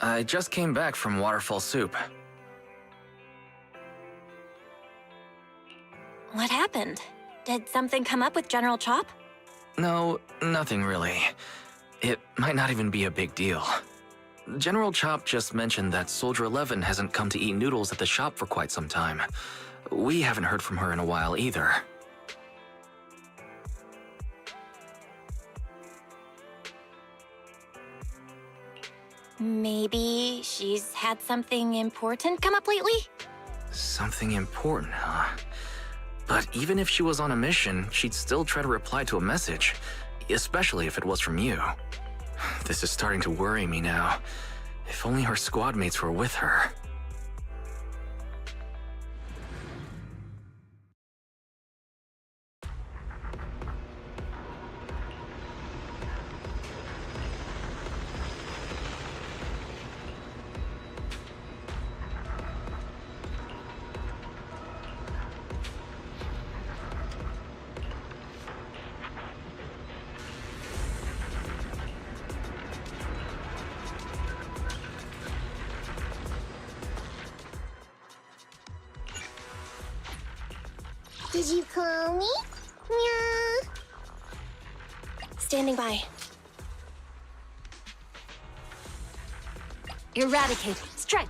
I just came back from Waterfall Soup. What happened? Did something come up with General Chop? No, nothing really. It might not even be a big deal. General Chop just mentioned that Soldier 11 hasn't come to eat noodles at the shop for quite some time. We haven't heard from her in a while either. Maybe she's had something important come up lately? Something important, huh? But even if she was on a mission, she'd still try to reply to a message, especially if it was from you. This is starting to worry me now. If only her squad mates were with her. Did you call me? Meow. Standing by. Eradicate. Strike.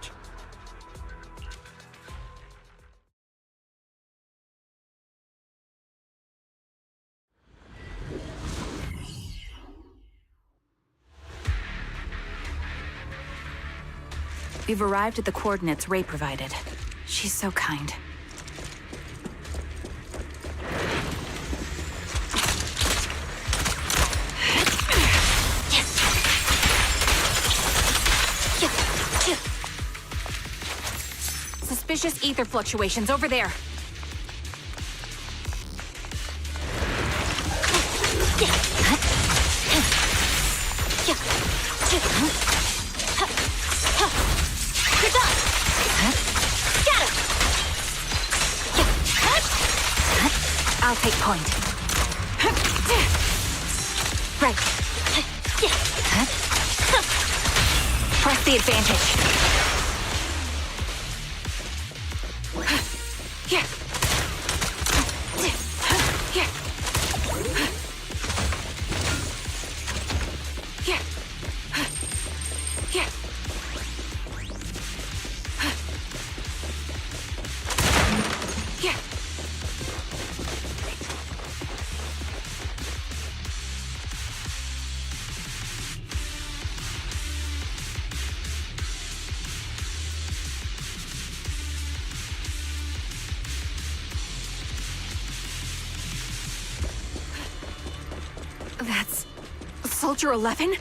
We've arrived at the coordinates Ray provided. She's so kind. Suspicious ether fluctuations over there. I'll take point. Right. Press the advantage. Yeah. Yeah. Yeah. Yeah. Yeah. That's Soldier 11?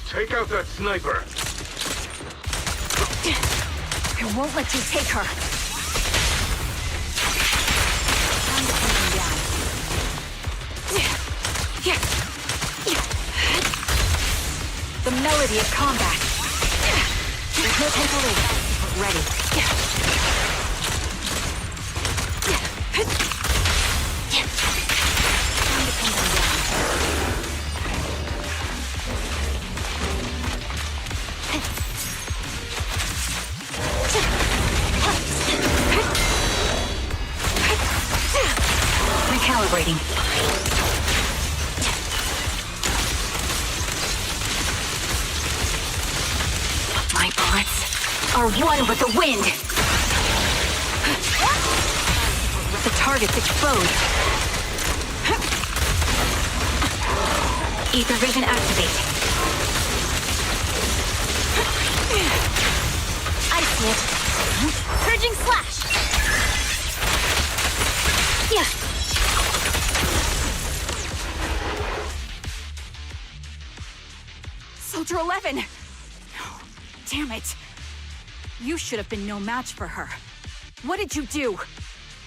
Take out that sniper! I won't let you take her. Time to put him down. Yeah. The melody of combat. There's no time to leave. Ready. Recalibrating. My bullets are one with the wind. The target's exposed. Ether vision activate. I see it. Purging slash. Yeah. Soldier 11! Damn it. You should have been no match for her. What did you do?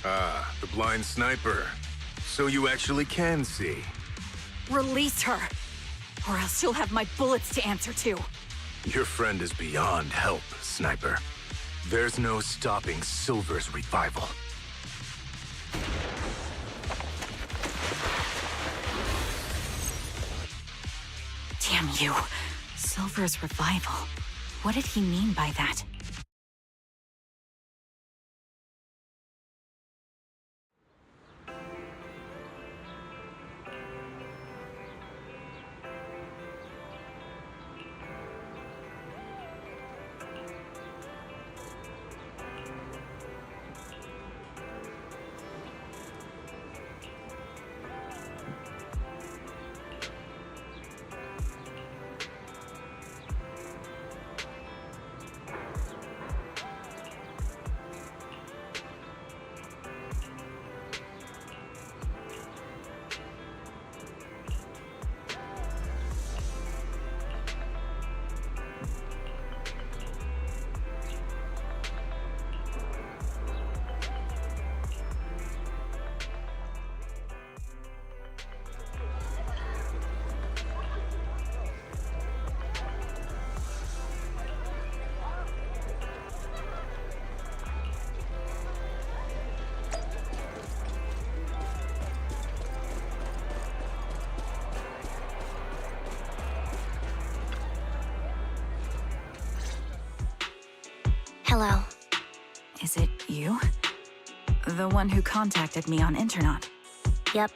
Ah, the blind sniper. So you actually can see. Release her, or else you'll have my bullets to answer to. Your friend is beyond help, Sniper. There's no stopping Silver's revival. you. Silver's revival. What did he mean by that? Hello. Is it you? The one who contacted me on Internet? Yep.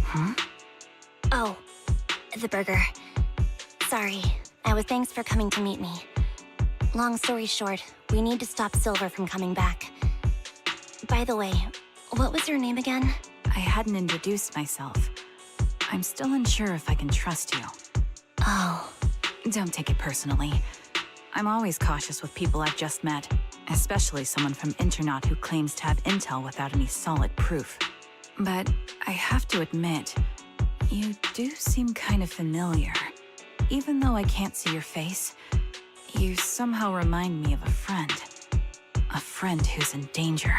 Huh? Oh, the burger. Sorry. Thanks for coming to meet me. Long story short, we need to stop Silver from coming back. By the way, what was your name again? I hadn't introduced myself. I'm still unsure if I can trust you. Oh. Don't take it personally. I'm always cautious with people I've just met, especially someone from Internet who claims to have intel without any solid proof. But I have to admit, you do seem kind of familiar. Even though I can't see your face, you somehow remind me of a friend. A friend who's in danger.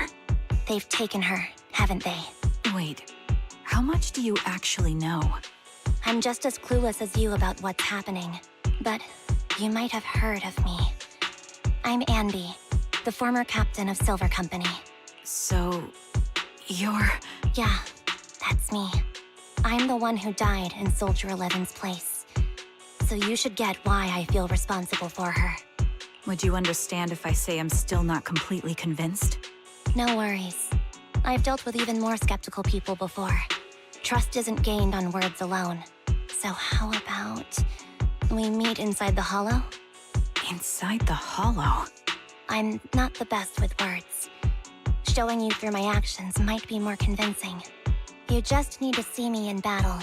They've taken her, haven't they? Wait, how much do you actually know? I'm just as clueless as you about what's happening, but you might have heard of me. I'm Anby, the former captain of Silver Company. So, you're... Yeah, that's me. I'm the one who died in Soldier 11's place. So you should get why I feel responsible for her. Would you understand if I say I'm still not completely convinced? No worries. I've dealt with even more skeptical people before. Trust isn't gained on words alone. So how about we meet inside the Hollow? Inside the Hollow? I'm not the best with words. Showing you through my actions might be more convincing. You just need to see me in battle.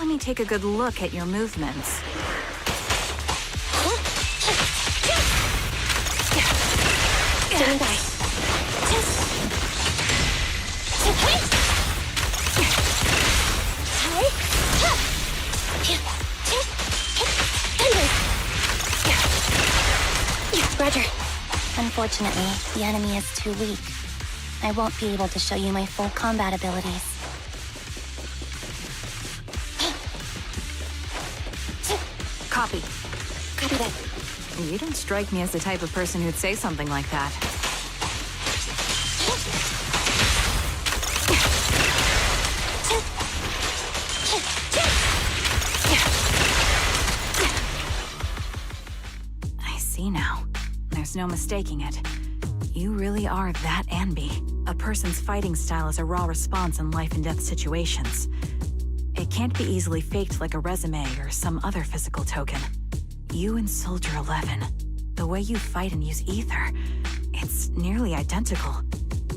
me take a good look at your movements. Stand by. Roger. Unfortunately, the enemy is too weak. I won't be able to show you my full combat abilities. Copy. Copy that. You don't strike me as the type of person who'd say something like that. I see now. There's no mistaking it. You really are that Anby. A person's fighting style is a raw response in life and death situations. It can't be easily faked like a resume or some other physical token. You and Soldier 11, the way you fight and use ether, it's nearly identical.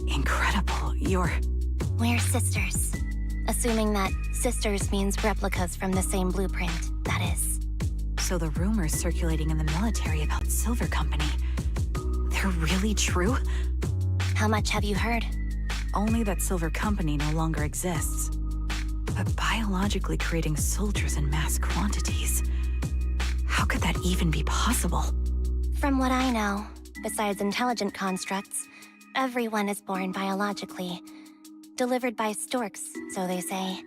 Incredible. We're sisters. Assuming that sisters means replicas from the same blueprint, that is. So the rumors circulating in the military about Silver Company, they're really true? How much have you heard? Only that Silver Company no longer exists. But biologically creating soldiers in mass quantities, how could that even be possible? From what I know, besides intelligent constructs, everyone is born biologically. Delivered by storks, so they say.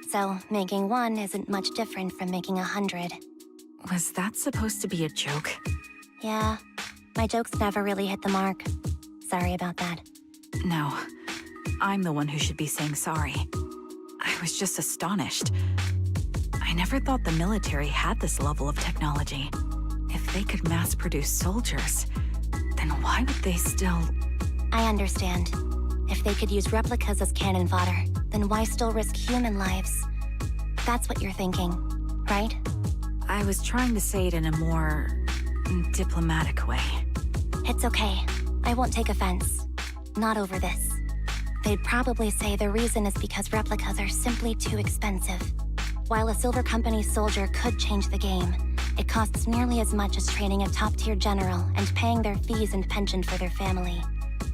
So, making one isn't much different from making 100. Was that supposed to be a joke? Yeah, my jokes never really hit the mark. Sorry about that. No, I'm the one who should be saying sorry. I was just astonished. I never thought the military had this level of technology. If they could mass-produce soldiers, then why would they still... I understand. If they could use replicas as cannon fodder, then why still risk human lives? That's what you're thinking, right? I was trying to say it in a more... diplomatic way. It's okay. I won't take offense. Not over this. They'd probably say the reason is because replicas are simply too expensive. While a Silver Company soldier could change the game, it costs nearly as much as training a top-tier general and paying their fees and pension for their family.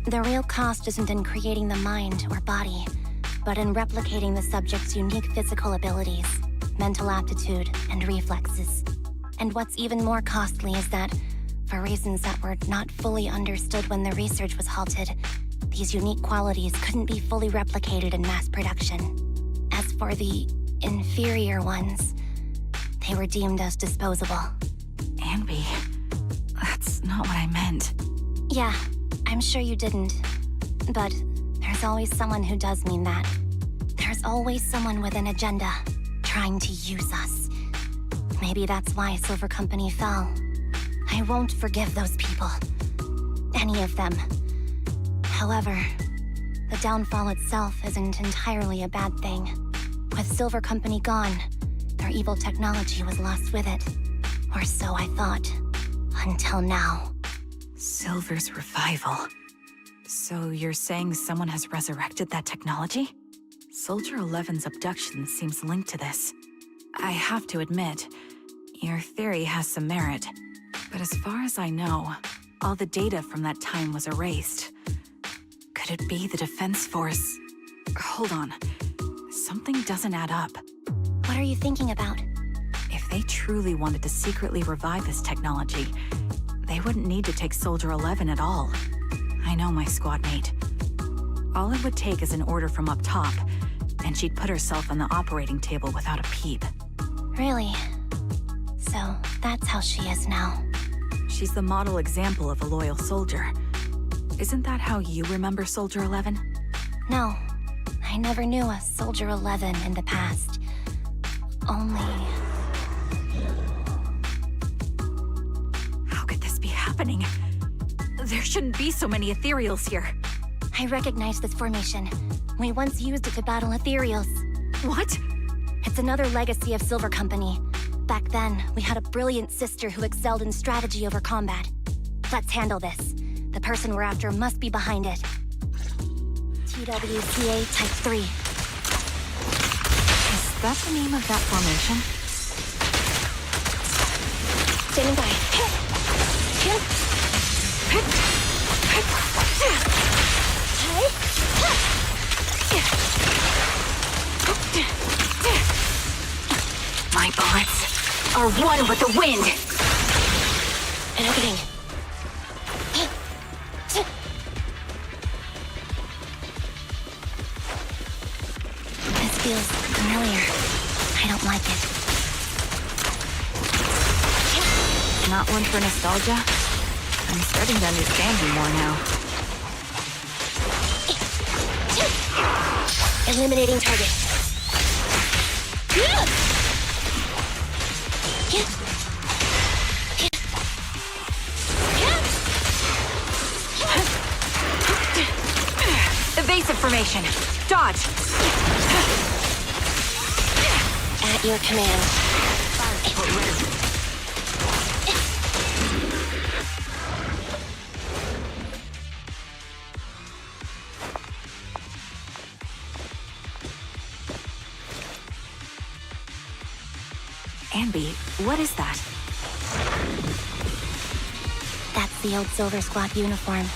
The real cost isn't in creating the mind or body, but in replicating the subject's unique physical abilities, mental aptitude, and reflexes. And what's even more costly is that, for reasons that were not fully understood when the research was halted, these unique qualities couldn't be fully replicated in mass production. As for the inferior ones, they were deemed as disposable. Anby, that's not what I meant. Yeah, I'm sure you didn't. But there's always someone who does mean that. There's always someone with an agenda, trying to use us. Maybe that's why Silver Company fell. I won't forgive those people. Any of them. However, the downfall itself isn't entirely a bad thing. With Silver Company gone, their evil technology was lost with it. Or so I thought. Until now. Silver's revival. So you're saying someone has resurrected that technology? Soldier 11's abduction seems linked to this. I have to admit, your theory has some merit. But as far as I know, all the data from that time was erased. Could it be the Defense Force? Hold on. Something doesn't add up. What are you thinking about? If they truly wanted to secretly revive this technology, they wouldn't need to take Soldier 11 at all. I know my squad mate. All it would take is an order from up top, and she'd put herself on the operating table without a peep. Really? So, that's how she is now. She's the model example of a loyal soldier. Isn't that how you remember Soldier 11? No, I never knew a Soldier 11 in the past. Only... How could this be happening? There shouldn't be so many ethereals here. I recognize this formation. We once used it to battle ethereals. What? It's another legacy of Silver Company. Back then, we had a brilliant sister who excelled in strategy over combat. Let's handle this. The person we're after must be behind it. TWCA Type 3. Is that the name of that formation? Standing by. My bullets are one with the wind. An opening. This feels familiar. I don't like it. Not one for nostalgia? I'm starting to understand you more now. Eliminating target. Evasive formation. Dodge. At your command. Anby, what is that? That's the old Silver Squad uniform.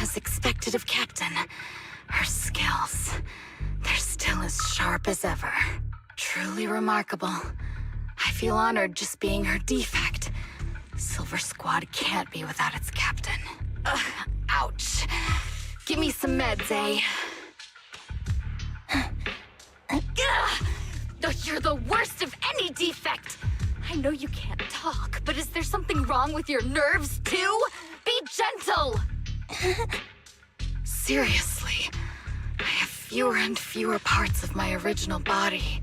As expected of Captain, her skills, they're still as sharp as ever. Truly remarkable. I feel honored just being her defect. Silver Squad can't be without its captain. Ugh, ouch. Give me some meds, eh? Ugh, you're the worst of any defect! I know you can't talk, but is there something wrong with your nerves, too? Be gentle! Seriously, I have fewer and fewer parts of my original body,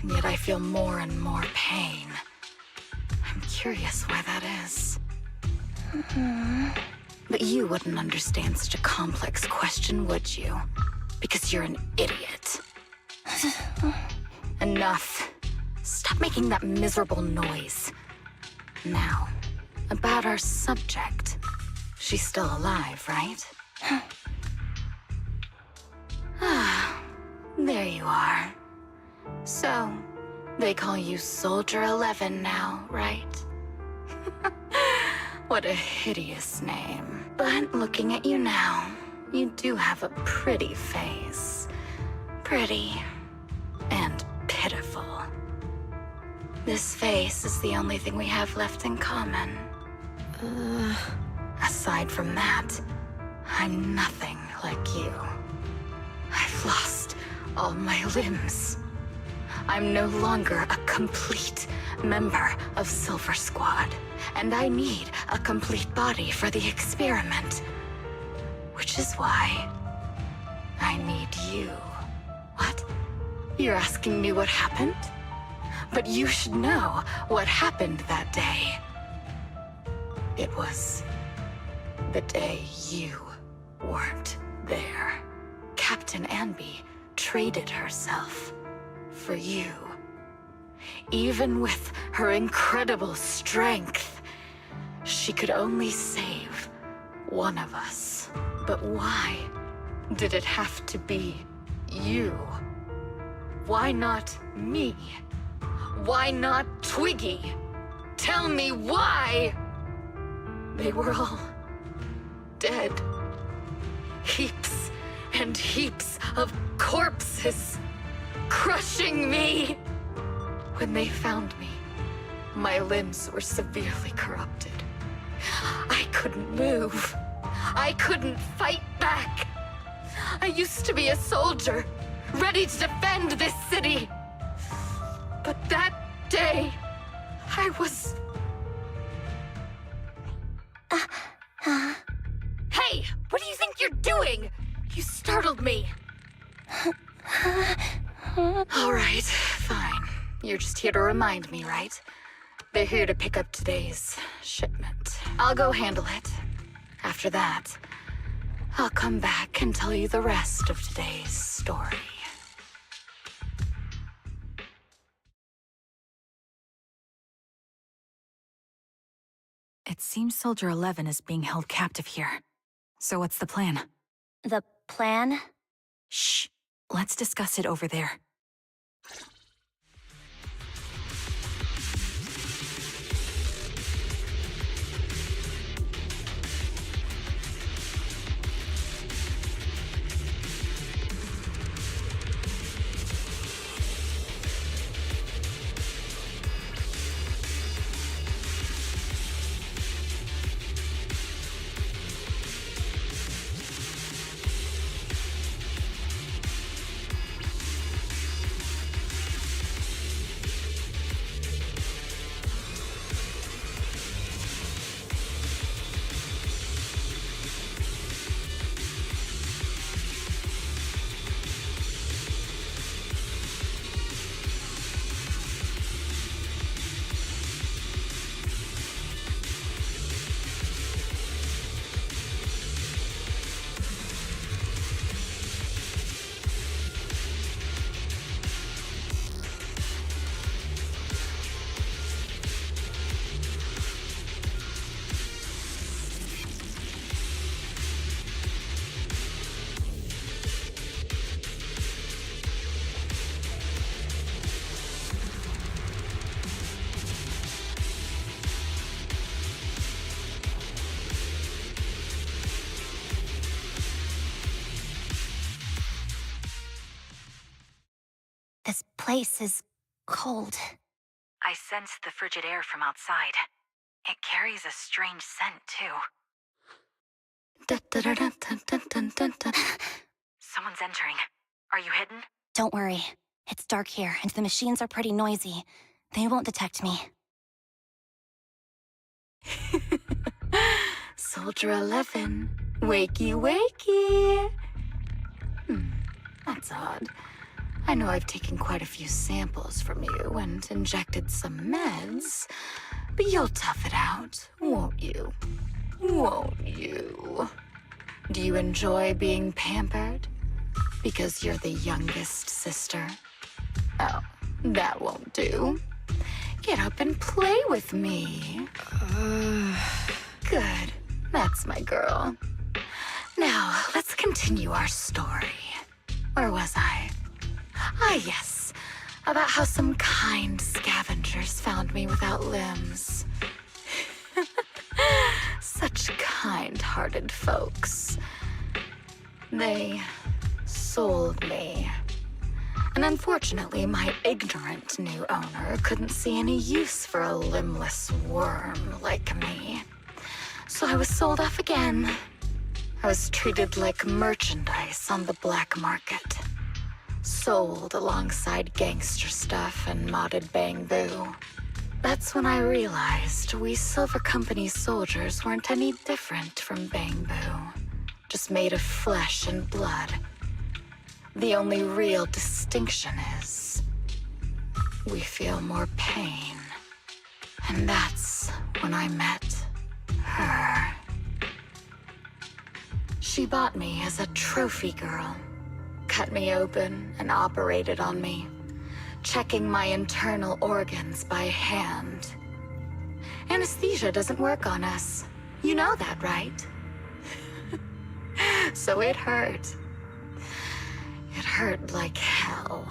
and yet I feel more and more pain. I'm curious why that is. But you wouldn't understand such a complex question, would you? Because you're an idiot. Enough. Stop making that miserable noise. Now, about our subject. She's still alive, right? There you are. So, they call you Soldier 11 now, right? What a hideous name. But looking at you now, you do have a pretty face. Pretty and pitiful. This face is the only thing we have left in common. Aside from that, I'm nothing like you. I've lost all my limbs. I'm no longer a complete member of Silver Squad, and I need a complete body for the experiment. Which is why I need you. What? You're asking me what happened? But you should know what happened that day. It was the day you weren't there. Captain Anby traded herself for you. Even with her incredible strength, she could only save one of us. But why did it have to be you? Why not me? Why not Twiggy? Tell me why! They were all dead. Heaps and heaps of corpses crushing me. When they found me, my limbs were severely corrupted. I couldn't move. I couldn't fight back. I used to be a soldier, ready to defend this city. But that day, I was... Hey, what do you think you're doing? You startled me. All right, fine. You're just here to remind me, right? They're here to pick up today's shipment. I'll go handle it. After that, I'll come back and tell you the rest of today's story. It seems Soldier 11 is being held captive here. So what's the plan? The plan? Shh. Let's discuss it over there. This place is cold. I sensed the frigid air from outside. It carries a strange scent, too. Someone's entering. Are you hidden? Don't worry. It's dark here, and the machines are pretty noisy. They won't detect me. Soldier 11, wakey wakey. That's odd. I know I've taken quite a few samples from you and injected some meds, but you'll tough it out, won't you? Won't you? Do you enjoy being pampered? Because you're the youngest sister? Oh, that won't do. Get up and play with me. Good. That's my girl. Now, let's continue our story. Where was I? Ah, yes. About how some kind scavengers found me without limbs. Such kind-hearted folks. They sold me. And unfortunately, my ignorant new owner couldn't see any use for a limbless worm like me. So I was sold off again. I was treated like merchandise on the black market. Sold alongside gangster stuff and modded bamboo. That's when I realized we Silver Company soldiers weren't any different from bamboo. Just made of flesh and blood. The only real distinction is we feel more pain. And that's when I met her. She bought me as a trophy girl. Cut me open and operated on me, checking my internal organs by hand. Anesthesia doesn't work on us. You know that, right? So it hurt. It hurt like hell.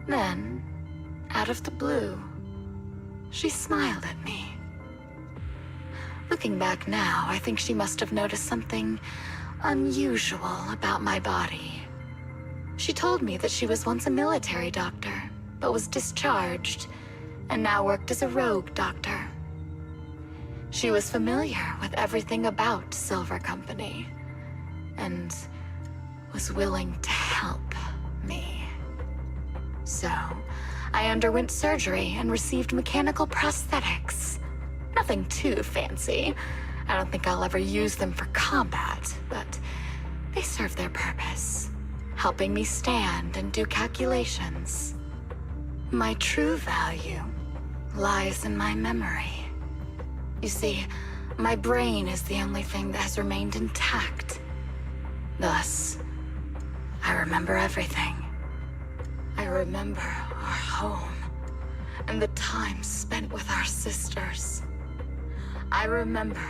Then, out of the blue, she smiled at me. Looking back now, I think she must have noticed something unusual about my body. She told me that she was once a military doctor, but was discharged, and now worked as a rogue doctor. She was familiar with everything about Silver Company, and was willing to help me. So, I underwent surgery and received mechanical prosthetics. Nothing too fancy. I don't think I'll ever use them for combat, but they serve their purpose, helping me stand and do calculations. My true value lies in my memory. You see, my brain is the only thing that has remained intact. Thus, I remember everything. I remember our home and the time spent with our sisters. I remember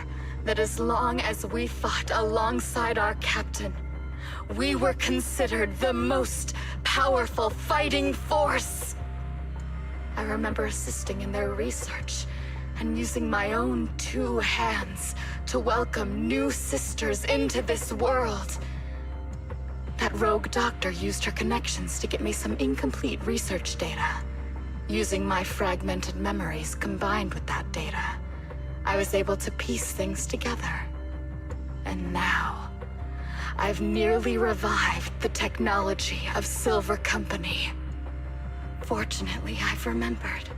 that as long as we fought alongside our captain, we were considered the most powerful fighting force. I remember assisting in their research and using my own 2 hands to welcome new sisters into this world. That rogue doctor used her connections to get me some incomplete research data. Using my fragmented memories combined with that data, I was able to piece things together. And now, I've nearly revived the technology of Silver Company. Fortunately, I've remembered.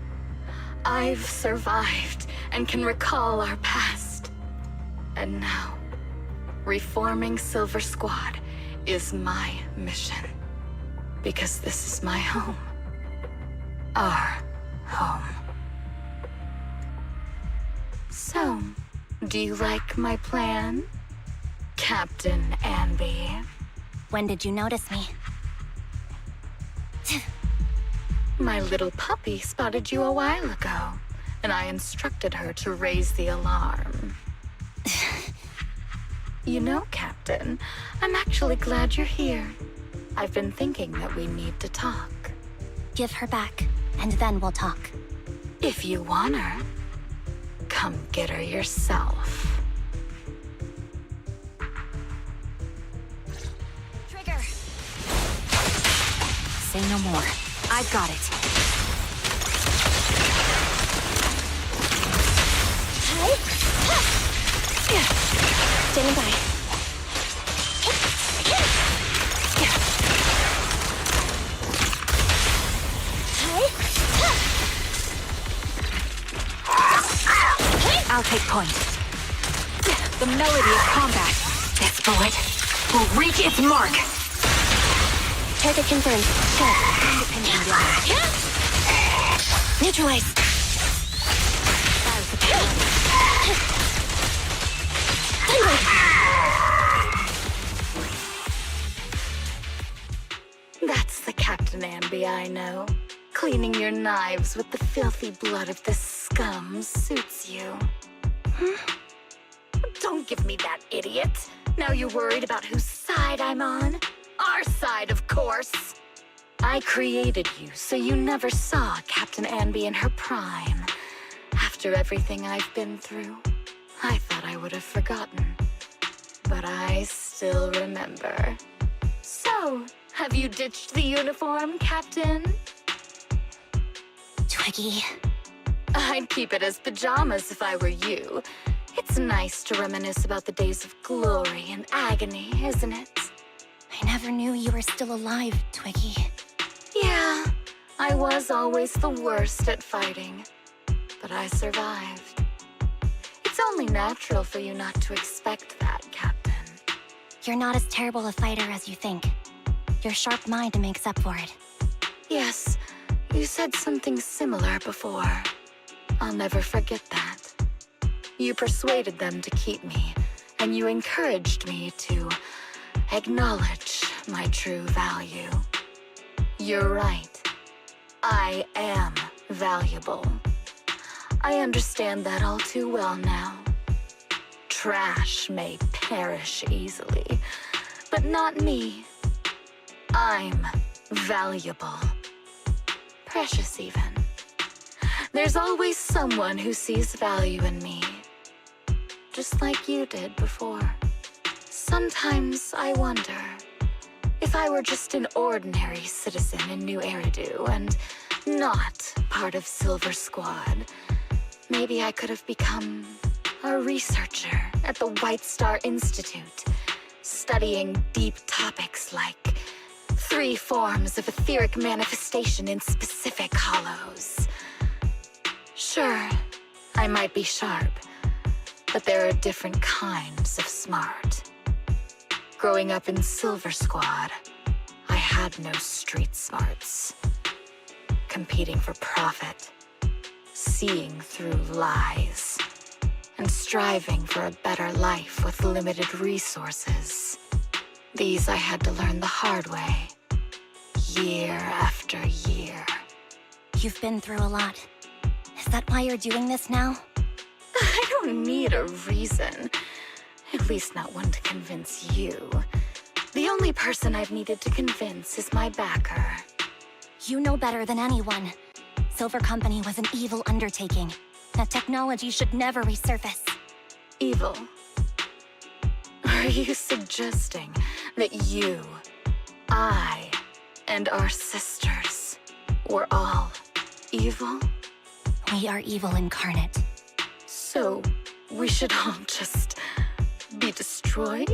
I've survived and can recall our past. And now, reforming Silver Squad is my mission. Because this is my home. Our home. So, do you like my plan, Captain Anby? When did you notice me? My little puppy spotted you a while ago, and I instructed her to raise the alarm. You know, Captain, I'm actually glad you're here. I've been thinking that we need to talk. Give her back, and then we'll talk. If you want her, come get her yourself. Trigger! Say no more. I've got it. Standing by. I'll take point. The melody of combat. This bullet will reach its mark. Target confirmed. Good. Independent line. Neutralize. That's the Captain Anby I know. Cleaning your knives with the filthy blood of the scum suits you. Don't give me that, idiot. Now you're worried about whose side I'm on? Our side, of course. I created you, so you never saw Captain Anby in her prime. After everything I've been through, I thought I would have forgotten. But I still remember. So, have you ditched the uniform, Captain? Twiggy. I'd keep it as pajamas if I were you. It's nice to reminisce about the days of glory and agony, isn't it? I never knew you were still alive, Twiggy. Yeah, I was always the worst at fighting. But I survived. It's only natural for you not to expect that, Captain. You're not as terrible a fighter as you think. Your sharp mind makes up for it. Yes, you said something similar before. I'll never forget that. You persuaded them to keep me, and you encouraged me to acknowledge my true value. You're right. I am valuable. I understand that all too well now. Trash may perish easily, but not me. I'm valuable. Precious even. There's always someone who sees value in me. Just like you did before. Sometimes I wonder if I were just an ordinary citizen in New Eridu and not part of Silver Squad, maybe I could have become a researcher at the White Star Institute, studying deep topics like 3 forms of etheric manifestation in specific hollows. Sure, I might be sharp, but there are different kinds of smart. Growing up in Silver Squad, I had no street smarts. Competing for profit, seeing through lies, and striving for a better life with limited resources. These I had to learn the hard way, year after year. You've been through a lot. Is that why you're doing this now? I don't need a reason. At least not one to convince you. The only person I've needed to convince is my backer. You know better than anyone. Silver Company was an evil undertaking. That technology should never resurface. Evil? Are you suggesting that you, I, and our sisters were all evil? We are evil incarnate. So, we should all just be destroyed?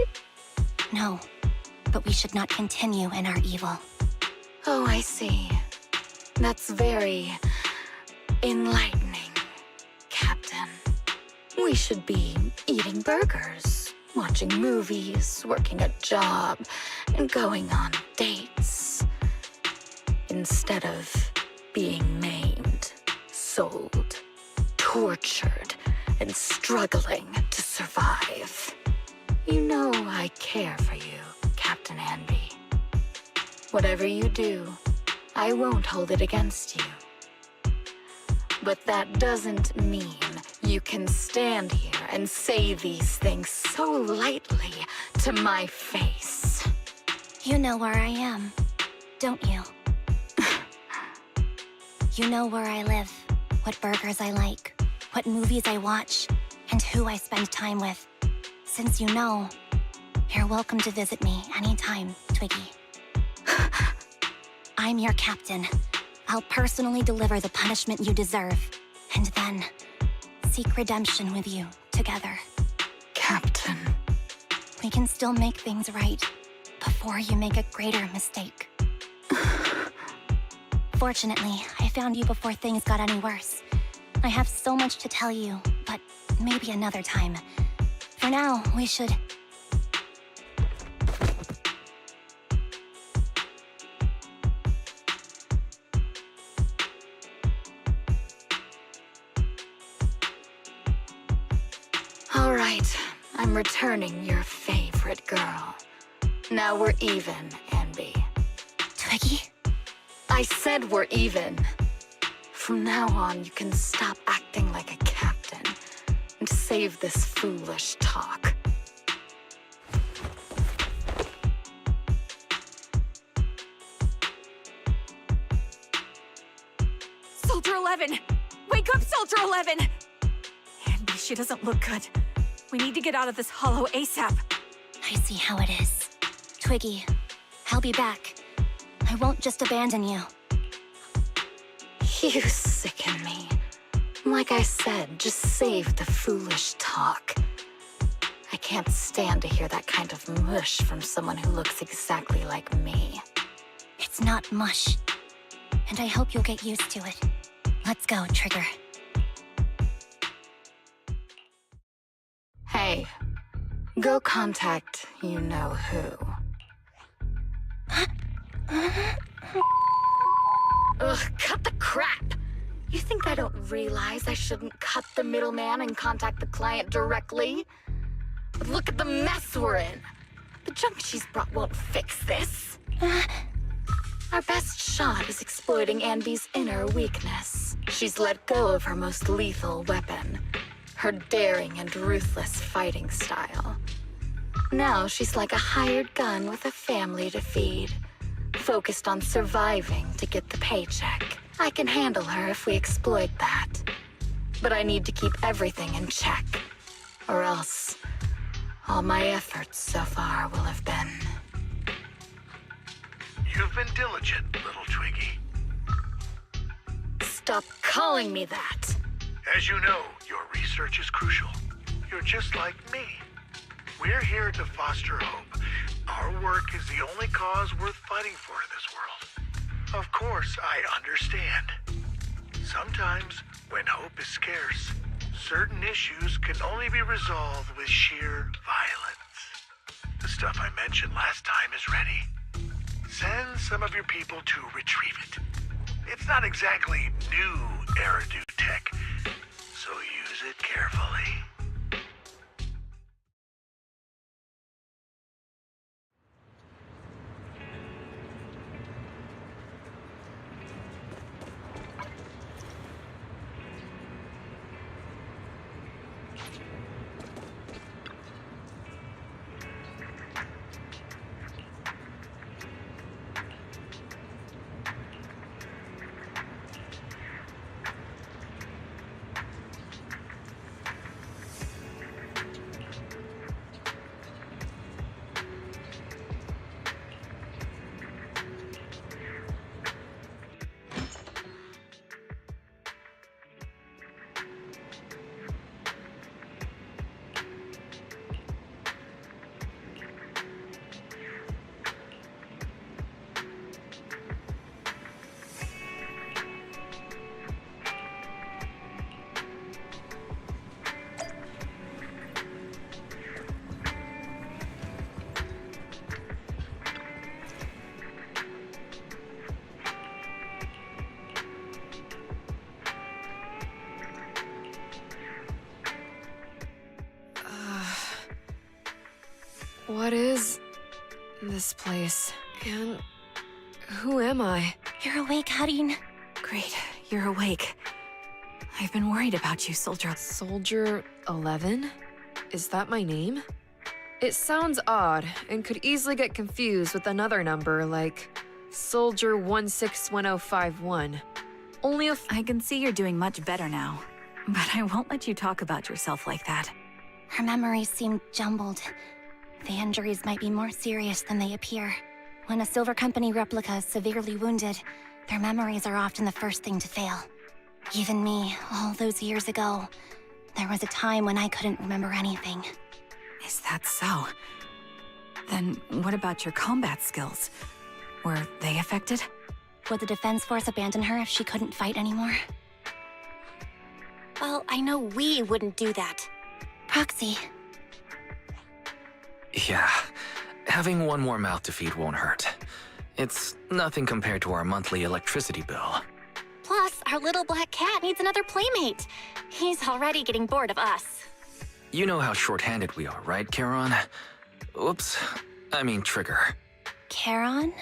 No, but we should not continue in our evil. Oh, I see. That's very enlightening, Captain. We should be eating burgers, watching movies, working a job, and going on dates. Instead of being maimed, sold, tortured, and struggling to survive. You know I care for you, Captain Anby. Whatever you do, I won't hold it against you. But that doesn't mean you can stand here and say these things so lightly to my face. You know where I am, don't you? You know where I live, what burgers I like, what movies I watch, and who I spend time with. Since you know, you're welcome to visit me anytime, Twiggy. I'm your captain. I'll personally deliver the punishment you deserve, and then seek redemption with you together. Captain. We can still make things right before you make a greater mistake. Fortunately, I found you before things got any worse. I have so much to tell you, but maybe another time. For now, we should... All right, I'm returning your favorite girl. Now we're even, Anby. Twiggy? I said we're even. From now on, you can stop acting like a captain and save this foolish talk. Soldier 11! Wake up, Soldier 11! Anby, she doesn't look good. We need to get out of this hollow ASAP. I see how it is. Twiggy, I'll be back. I won't just abandon you. You sicken me. Like I said, just save the foolish talk. I can't stand to hear that kind of mush from someone who looks exactly like me. It's not mush. And I hope you'll get used to it. Let's go, Trigger. Hey, go contact you-know-who. Ugh, cut the crap! You think I don't realize I shouldn't cut the middleman and contact the client directly? But look at the mess we're in! The junk she's brought won't fix this. Our best shot is exploiting Anby's inner weakness. She's let go of her most lethal weapon, her daring and ruthless fighting style. Now she's like a hired gun with a family to feed, focused on surviving to get the paycheck. I can handle her if we exploit that. But I need to keep everything in check, or else all my efforts so far will have been... You've been diligent, little Twiggy. Stop calling me that! As you know, your research is crucial. You're just like me. We're here to foster hope. Our work is the only cause worth fighting for in this world. Of course, I understand. Sometimes, when hope is scarce, certain issues can only be resolved with sheer violence. The stuff I mentioned last time is ready. Send some of your people to retrieve it. It's not exactly new Eridu tech, so use it carefully. What is this place? And who am I? You're awake, Harin. Great, you're awake. I've been worried about you, Soldier. Soldier 11? Is that my name? It sounds odd and could easily get confused with another number like Soldier 161051. Only if I can see you're doing much better now, but I won't let you talk about yourself like that. Her memories seem jumbled. The injuries might be more serious than they appear. When a Silver Company replica is severely wounded, their memories are often the first thing to fail. Even me, all those years ago, there was a time when I couldn't remember anything. Is that so? Then what about your combat skills? Were they affected? Would the Defense Force abandon her if she couldn't fight anymore? Well, I know we wouldn't do that. Proxy, Yeah, having one more mouth to feed won't hurt. It's nothing compared to our monthly electricity bill. plus our little black cat needs another playmate. He's already getting bored of us. You know how short-handed we are, right, Charon? Oops, I mean Trigger. Charon?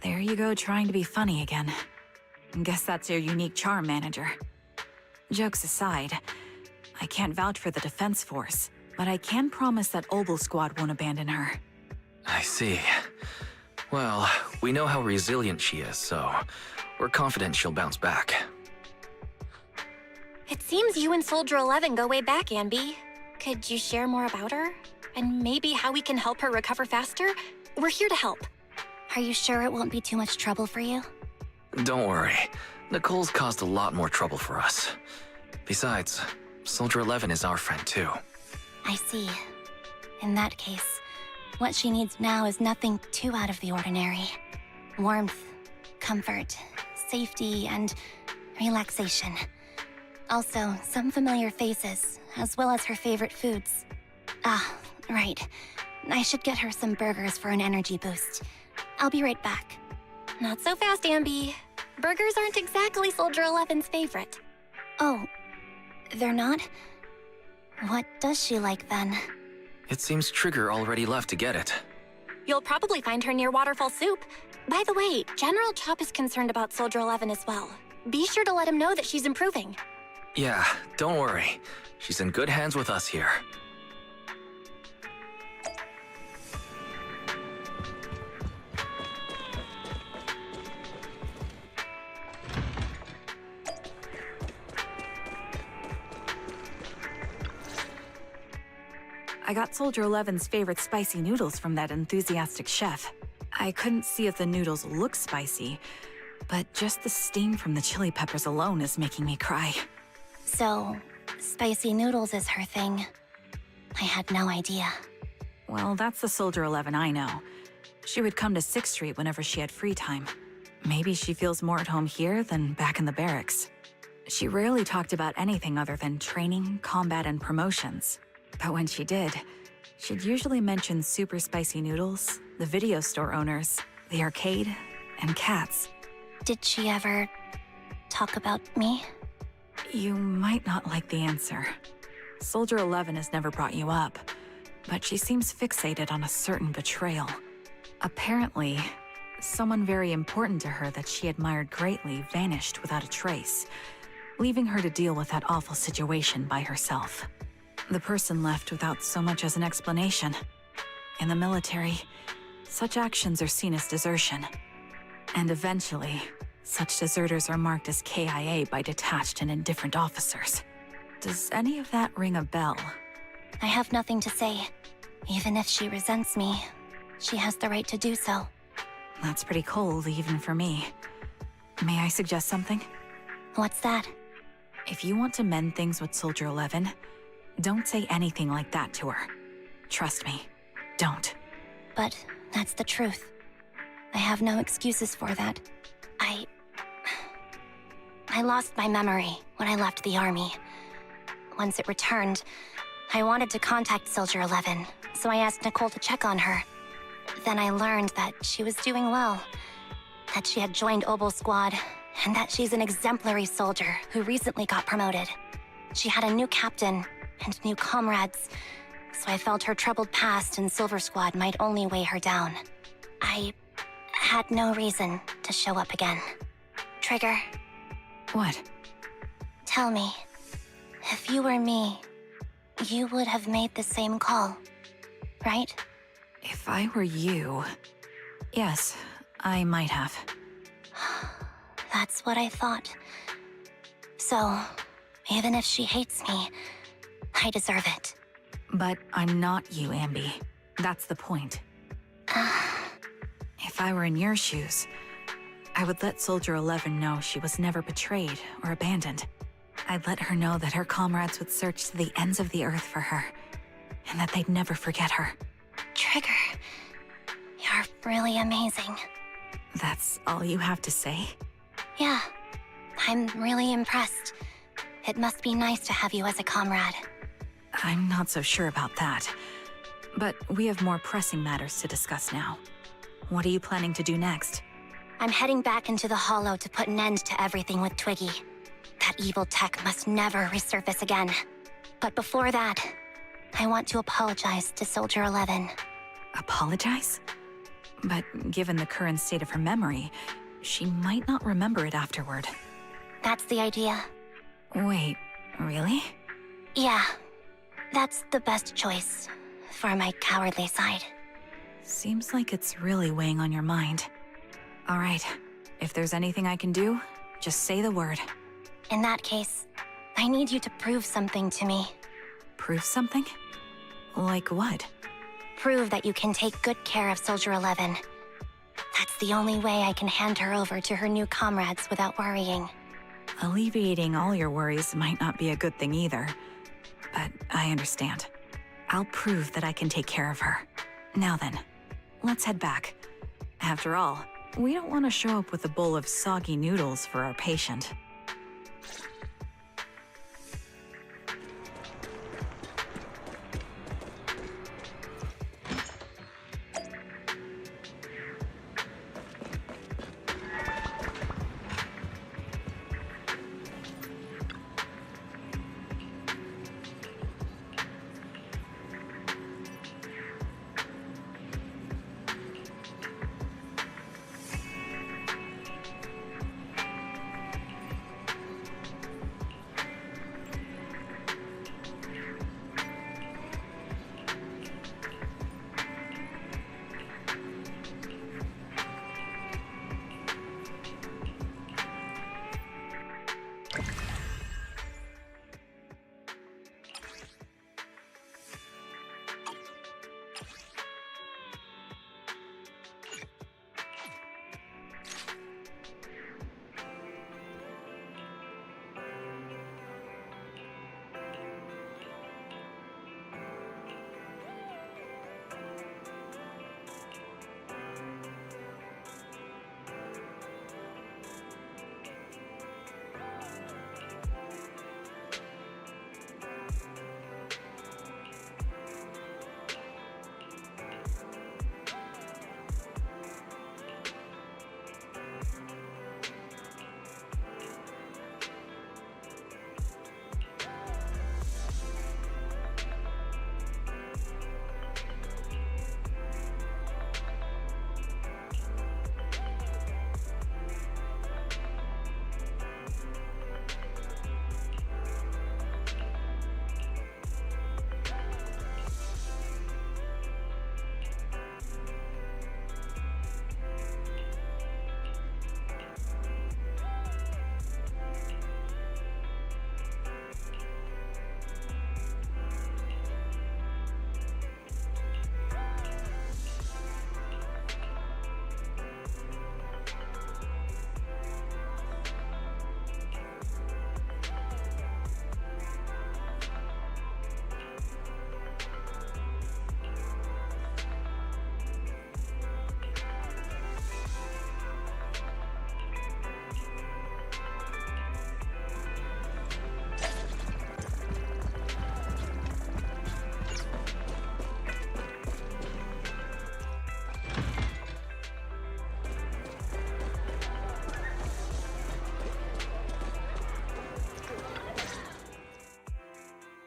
There you go, trying to be funny again. Guess that's your unique charm, Manager. Jokes aside, I can't vouch for the Defense Force, but I can promise that Obel Squad won't abandon her. I see. Well, we know how resilient she is, so we're confident she'll bounce back. It seems you and Soldier 11 go way back, Anby. Could you share more about her? And maybe how we can help her recover faster? We're here to help. Are you sure it won't be too much trouble for you? Don't worry. Nicole's caused a lot more trouble for us. Besides, Soldier 11 is our friend too. I see. In that case, what she needs now is nothing too out of the ordinary. Warmth, comfort, safety, and relaxation. Also, some familiar faces, as well as her favorite foods. Ah, right. I should get her some burgers for an energy boost. I'll be right back. Not so fast, Anby. Burgers aren't exactly Soldier 11's favorite. Oh, they're not? What does she like then? It seems Trigger already left to get it. You'll probably find her near Waterfall Soup. By the way, General Chop is concerned about Soldier 11 as well. Be sure to let him know that she's improving. Yeah, don't worry. She's in good hands with us here. I got Soldier 11's favorite spicy noodles from that enthusiastic chef. I couldn't see if the noodles look spicy, but just the steam from the chili peppers alone is making me cry. So, spicy noodles is her thing. I had no idea. Well, that's the Soldier 11 I know. She would come to 6th Street whenever she had free time. Maybe she feels more at home here than back in the barracks. She rarely talked about anything other than training, combat, and promotions. But when she did, she'd usually mention super spicy noodles, the video store owners, the arcade, and cats. Did she ever talk about me? You might not like the answer. Soldier 11 has never brought you up, but she seems fixated on a certain betrayal. Apparently, someone very important to her that she admired greatly vanished without a trace, leaving her to deal with that awful situation by herself. The person left without so much as an explanation. In the military, such actions are seen as desertion. And eventually, such deserters are marked as KIA by detached and indifferent officers. Does any of that ring a bell? I have nothing to say. Even if she resents me, she has the right to do so. That's pretty cold, even for me. May I suggest something? What's that? If you want to mend things with Soldier 11, don't say anything like that to her. Trust me, don't. But that's the truth. I have no excuses for that. I lost my memory when I left the army. Once it returned, I wanted to contact Soldier 11, so I asked Nicole to check on her. Then I learned that she was doing well, that she had joined Obel Squad, and that she's an exemplary soldier who recently got promoted. She had a new captain, and new comrades, so I felt her troubled past in Silver Squad might only weigh her down. I had no reason to show up again. Trigger, What? tell me, if you were me, you would have made the same call, right? If I were you... Yes, I might have. That's what I thought. So, even if she hates me, I deserve it. But I'm not you, Anby. That's the point. If I were in your shoes, I would let Soldier 11 know she was never betrayed or abandoned. I'd let her know that her comrades would search to the ends of the earth for her, and that they'd never forget her. Trigger, you're really amazing. That's all you have to say? Yeah, I'm really impressed. It must be nice to have you as a comrade. I'm not so sure about that. But we have more pressing matters to discuss now. What are you planning to do next? I'm heading back into the Hollow to put an end to everything with Twiggy. That evil tech must never resurface again. But before that, I want to apologize to Soldier 11. Apologize? But given the current state of her memory, she might not remember it afterward. That's the idea. Wait, really? Yeah, that's the best choice for my cowardly side. Seems like it's really weighing on your mind. All right, if there's anything I can do, just say the word. In that case, I need you to prove something to me. Prove something? Like what? Prove that you can take good care of Soldier 11. That's the only way I can hand her over to her new comrades without worrying. Alleviating all your worries might not be a good thing either. But I understand. I'll prove that I can take care of her. Now then, let's head back. After all, we don't want to show up with a bowl of soggy noodles for our patient.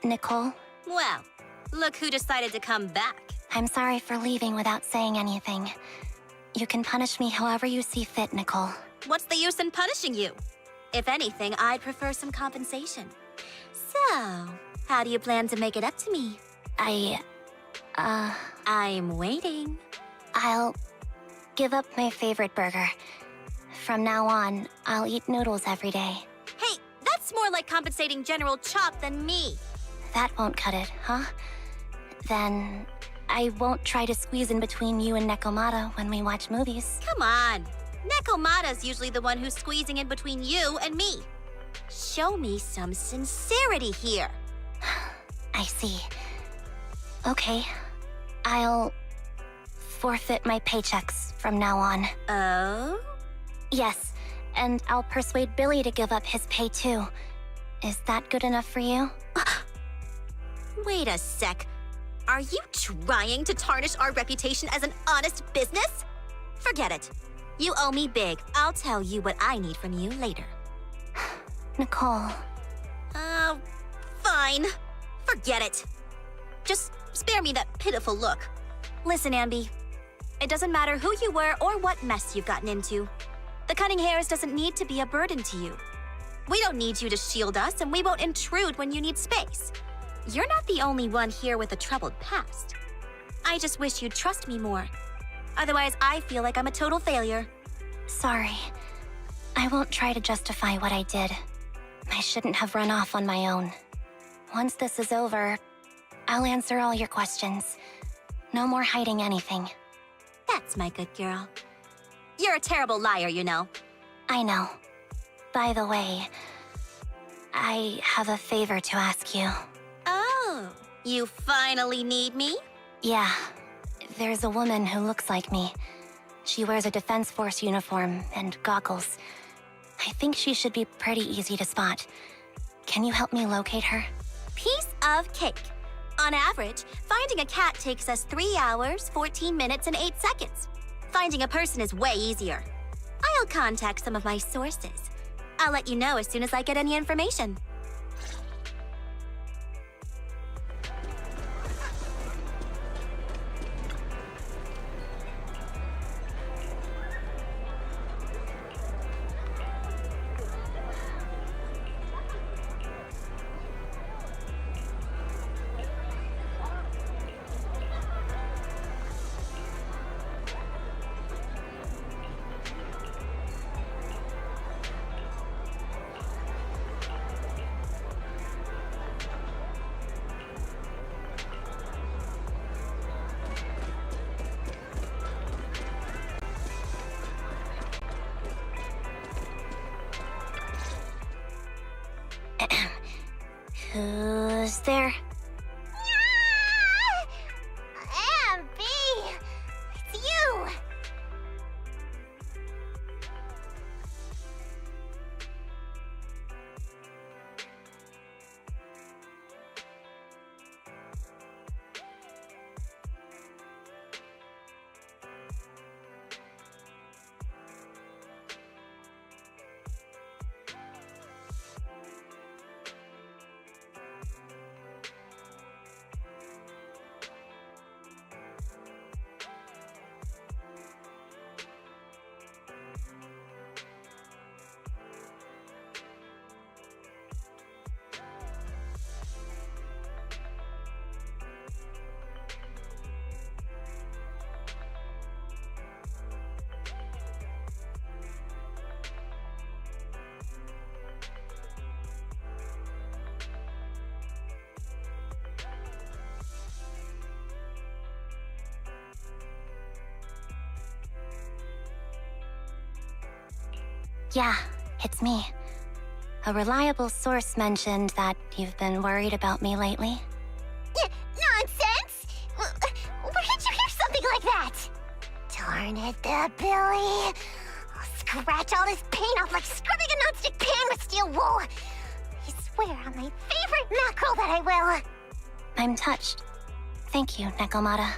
Nicole, Well, look who decided to come back. I'm sorry for leaving without saying anything. You can punish me however you see fit, Nicole. What's the use in punishing you? If anything, I'd prefer some compensation. So, how do you plan to make it up to me? I'm waiting. I'll give up my favorite burger. From now on, I'll eat noodles every day. Hey, that's more like compensating General Chop than me. That won't cut it, huh? Then I won't try to squeeze in between you and Nekomata when we watch movies. Come on. Nekomata's usually the one who's squeezing in between you and me. Show me some sincerity here. I see. Okay. I'll forfeit my paychecks from now on. Oh? Yes, and I'll persuade Billy to give up his pay too. Is that good enough for you? Wait a sec. Are you trying to tarnish our reputation as an honest business? Forget it. You owe me big. I'll tell you what I need from you later. Nicole. Fine. Forget it. Just spare me that pitiful look. Listen, Anby. It doesn't matter who you were or what mess you've gotten into. The cutting hairs doesn't need to be a burden to you. We don't need you to shield us, and we won't intrude when you need space. You're not the only one here with a troubled past. I just wish you'd trust me more. Otherwise, I feel like I'm a total failure. Sorry. I won't try to justify what I did. I shouldn't have run off on my own. Once this is over, I'll answer all your questions. No more hiding anything. That's my good girl. You're a terrible liar, you know. I know. By the way, I have a favor to ask you. Oh, you finally need me? Yeah. There's a woman who looks like me. She wears a Defense Force uniform and goggles. I think she should be pretty easy to spot. Can you help me locate her? Piece of cake. On average, finding a cat takes us 3 hours, 14 minutes, and 8 seconds. Finding a person is way easier. I'll contact some of my sources. I'll let you know as soon as I get any information. Who's there? Anby! It's you! Yeah, it's me. A reliable source mentioned that you've been worried about me lately. Nonsense! Where did you hear something like that? Darn it, Billy. I'll scratch all this paint off like scrubbing a nonstick pan with steel wool. I swear on my favorite mackerel that I will. I'm touched. Thank you, Nekomata.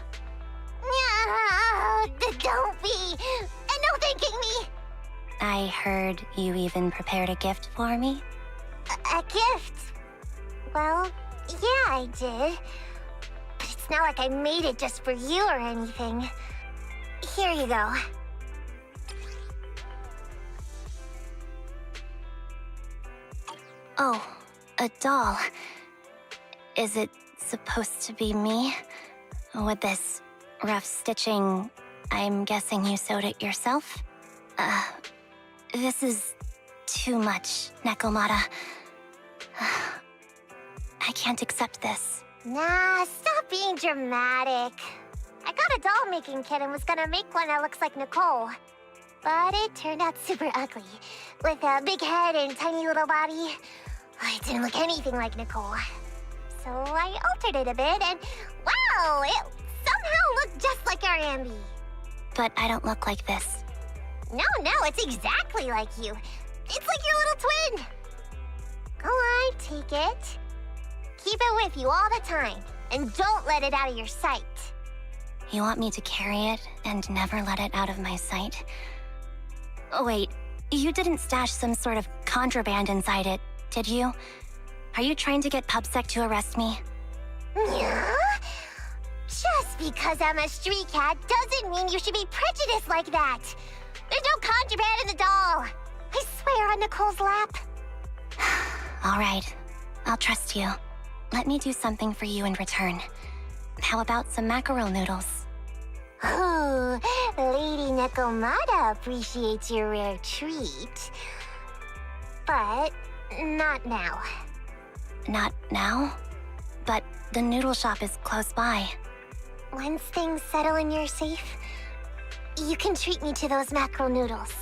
Don't be. And no thanking me. I heard you even prepared a gift for me. A gift? Well, yeah. I did. But it's not like I made it just for you or anything. Here you go. Oh, a doll. Is it supposed to be me? With this rough stitching, I'm guessing you sewed it yourself? This is too much, Nekomata. I can't accept this. Nah, stop being dramatic. I got a doll-making kit and was gonna make one that looks like Nicole. But it turned out super ugly, with a big head and tiny little body. It didn't look anything like Nicole. So I altered it a bit, and wow, it somehow looked just like our Anby. But I don't look like this. No, it's exactly like you. It's like your little twin. Go on, take it. Keep it with you all the time, and don't let it out of your sight. You want me to carry it and never let it out of my sight? Wait, you didn't stash some sort of contraband inside it, did you? Are you trying to get PubSec to arrest me? Yeah? Just because I'm a street cat doesn't mean you should be prejudiced like that. There's no contraband in the doll. I swear on Nicole's lap. All right, I'll trust you. Let me do something for you in return. How about some mackerel noodles? Ooh, Lady Nekomata appreciates your rare treat. But not now. Not now? But the noodle shop is close by. Once things settle and you're safe, you can treat me to those mackerel noodles.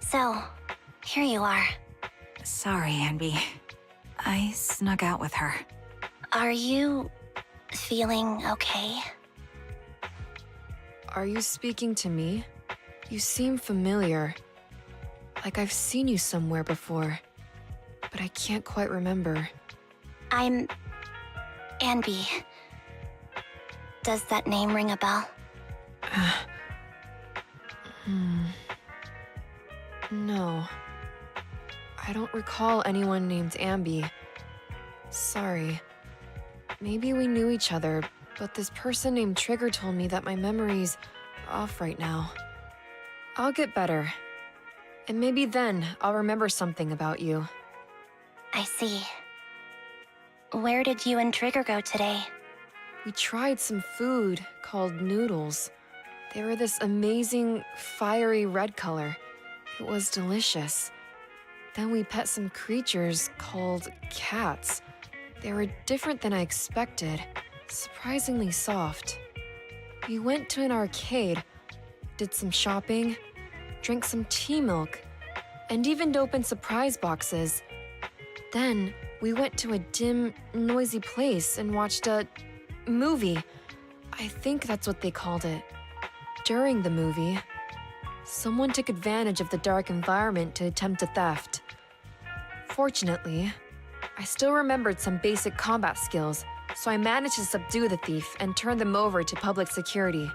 So, here you are. Sorry, Anby. I snuck out with her. Are you feeling okay? Are you speaking to me? You seem familiar. Like I've seen you somewhere before. But I can't quite remember. I'm Anby. Does that name ring a bell? No. I don't recall anyone named Anby. Sorry. Maybe we knew each other, but this person named Trigger told me that my memory's off right now. I'll get better. And maybe then I'll remember something about you. I see. Where did you and Trigger go today? We tried some food called noodles. They were this amazing, fiery red color. It was delicious. Then we pet some creatures called cats. They were different than I expected, surprisingly soft. We went to an arcade, did some shopping, drank some tea milk, and even opened surprise boxes. Then we went to a dim, noisy place and watched a movie. I think that's what they called it. During the movie, someone took advantage of the dark environment to attempt a theft. Fortunately, I still remembered some basic combat skills, so I managed to subdue the thief and turn them over to public security.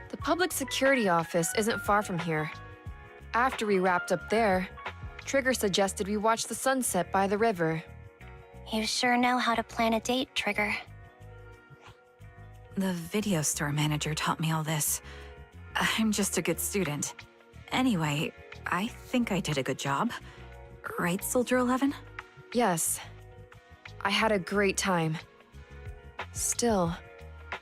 The public security office isn't far from here. After we wrapped up there, Trigger suggested we watch the sunset by the river. You sure know how to plan a date, Trigger. The video store manager taught me all this. I'm just a good student. Anyway, I think I did a good job. Right, Soldier 11? Yes, I had a great time. Still,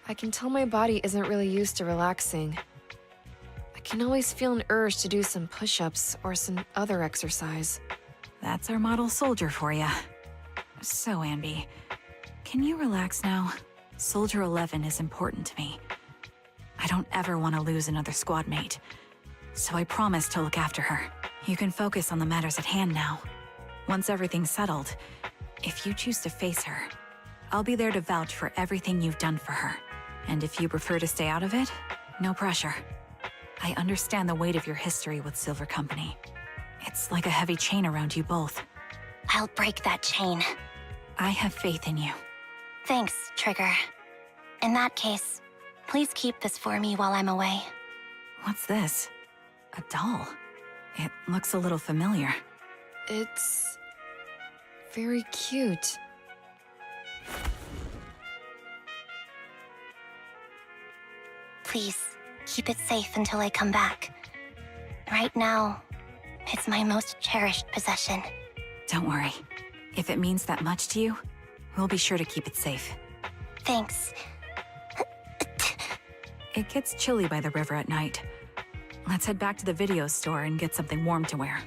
I can tell my body isn't really used to relaxing. I can always feel an urge to do some push-ups or some other exercise. That's our model soldier for you. So, Anby, can you relax now? Soldier 11 is important to me. I don't ever want to lose another squad mate, so I promise to look after her. You can focus on the matters at hand now. Once everything's settled, if you choose to face her, I'll be there to vouch for everything you've done for her. And if you prefer to stay out of it, no pressure. I understand the weight of your history with Silver Company. It's like a heavy chain around you both. I'll break that chain. I have faith in you. Thanks, Trigger. In that case, please keep this for me while I'm away. What's this? A doll? It looks a little familiar. It's very cute. Please, keep it safe until I come back. Right now, it's my most cherished possession. Don't worry. If it means that much to you, we'll be sure to keep it safe. Thanks. It gets chilly by the river at night. Let's head back to the video store and get something warm to wear.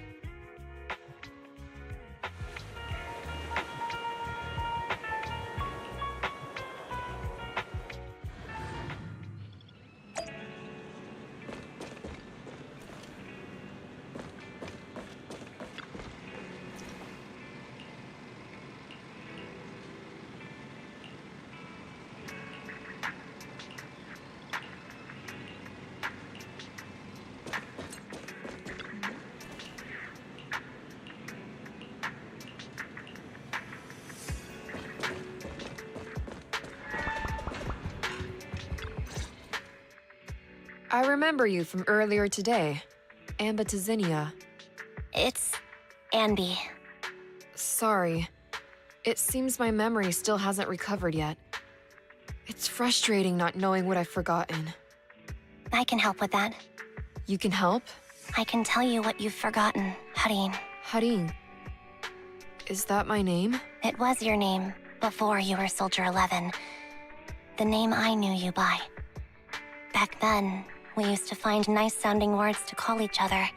I remember you from earlier today. Anby. It's Anby. Sorry. It seems my memory still hasn't recovered yet. It's frustrating not knowing what I've forgotten. I can help with that. You can help? I can tell you what you've forgotten, Harin. Harin. Is that my name? It was your name before you were Soldier 11. The name I knew you by. Back then, we used to find nice-sounding words to call each other.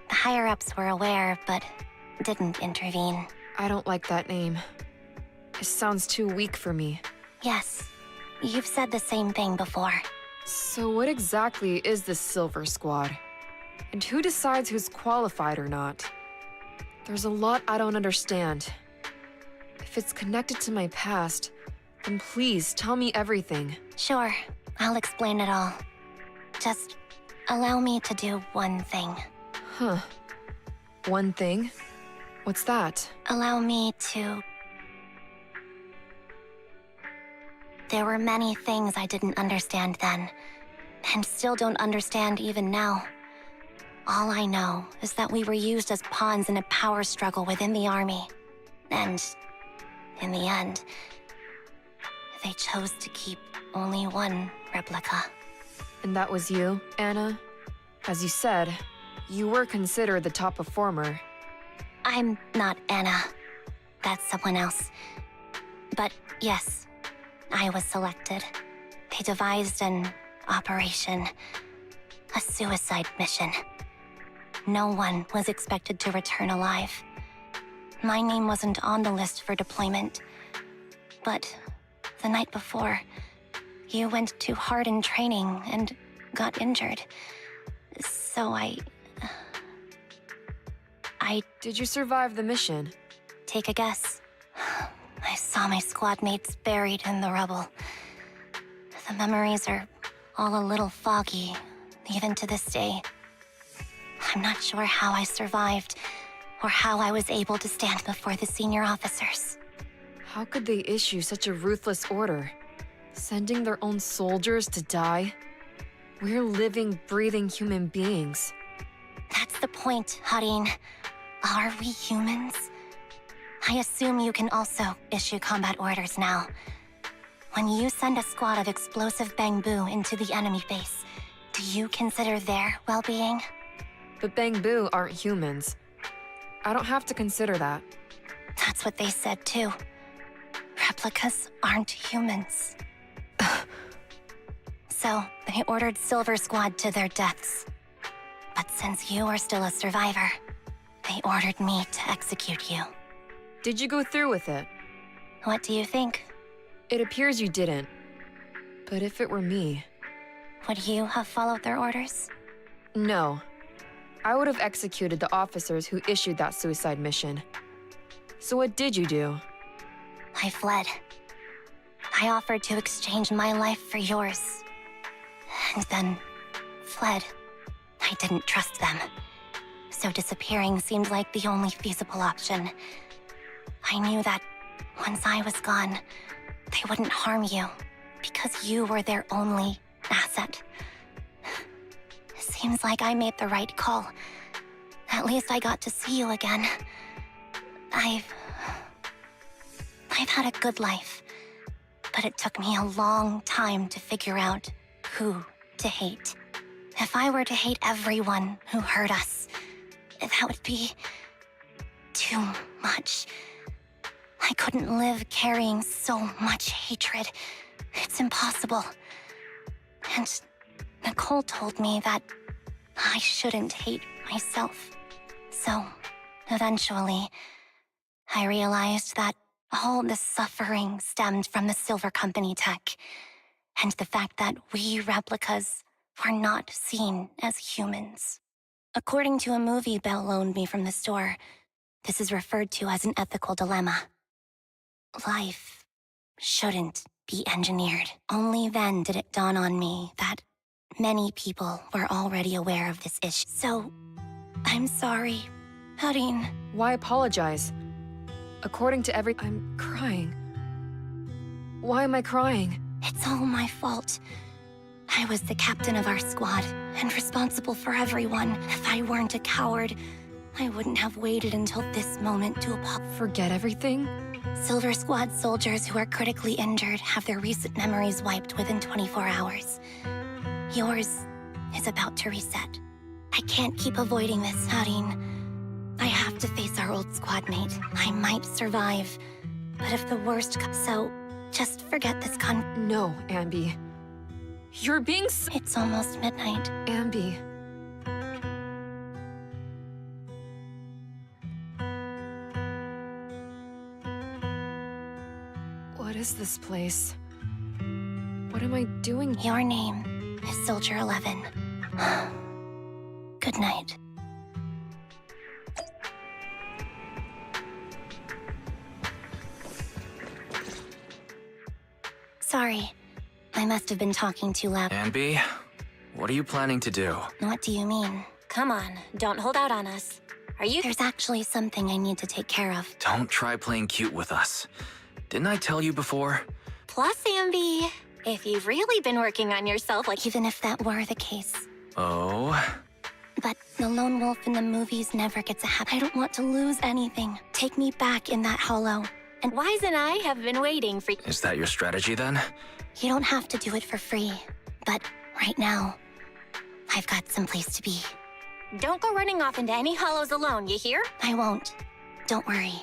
The higher-ups were aware, but didn't intervene. I don't like that name. It sounds too weak for me. Yes, you've said the same thing before. So what exactly is this Silver Squad? And who decides who's qualified or not? There's a lot I don't understand. If it's connected to my past, then please tell me everything. Sure, I'll explain it all. Just allow me to do one thing. Huh. One thing? What's that? Allow me to... There were many things I didn't understand then, and still don't understand even now. All I know is that we were used as pawns in a power struggle within the army. And, in the end, they chose to keep only one replica. And that was you, Anna? As you said, you were considered the top performer. I'm not Anna. That's someone else. But yes, I was selected. They devised an operation, a suicide mission. No one was expected to return alive. My name wasn't on the list for deployment. But the night before, you went too hard in training and got injured. So I... Did you survive the mission? Take a guess. I saw my squad mates buried in the rubble. The memories are all a little foggy, even to this day. I'm not sure how I survived, or how I was able to stand before the senior officers. How could they issue such a ruthless order? Sending their own soldiers to die? We're living, breathing human beings. That's the point, Harin. Are we humans? I assume you can also issue combat orders now. When you send a squad of explosive bamboo into the enemy base, do you consider their well-being? But Bangbu aren't humans. I don't have to consider that. That's what they said too. Replicas aren't humans. So, they ordered Silver Squad to their deaths. But since you are still a survivor, they ordered me to execute you. Did you go through with it? What do you think? It appears you didn't. But if it were me... Would you have followed their orders? No. I would have executed the officers who issued that suicide mission. So what did you do? I fled. I offered to exchange my life for yours. And then fled. I didn't trust them. So disappearing seemed like the only feasible option. I knew that once I was gone, they wouldn't harm you, because you were their only asset. Seems like I made the right call. At least I got to see you again. I've had a good life, but it took me a long time to figure out who to hate. If I were to hate everyone who hurt us, that would be too much. I couldn't live carrying so much hatred. It's impossible. And Nicole told me that I shouldn't hate myself. So, eventually, I realized that all the suffering stemmed from the Silver Company tech, and the fact that we replicas were not seen as humans. According to a movie Belle loaned me from the store, this is referred to as an ethical dilemma. Life shouldn't be engineered. Only then did it dawn on me that many people were already aware of this issue. So, I'm sorry, Harin. Why apologize? According to I'm crying. Why am I crying? It's all my fault. I was the captain of our squad, and responsible for everyone. If I weren't a coward, I wouldn't have waited until this moment to apologize. Forget everything? Silver Squad soldiers who are critically injured have their recent memories wiped within 24 hours. Yours is about to reset. I can't keep avoiding this, Harin. I have to face our old squad mate. I might survive, but if the worst comes, so just forget this No, Anby. You're being It's almost midnight. Anby. What is this place? What am I doing here? Your name is Soldier 11. Good night. Sorry, I must have been talking too loud. Anby, what are you planning to do? What do you mean? Come on, don't hold out on us. Are you- There's actually something I need to take care of. Don't try playing cute with us. Didn't I tell you before? Plus, Anby, if you've really been working on yourself like- Even if that were the case. Oh? But the lone wolf in the movies never gets a I don't want to lose anything. Take me back in that hollow. And Wise and I have been waiting for- Is that your strategy then? you don't have to do it for free. But right now, I've got someplace to be. Don't go running off into any hollows alone, you hear? I won't. Don't worry.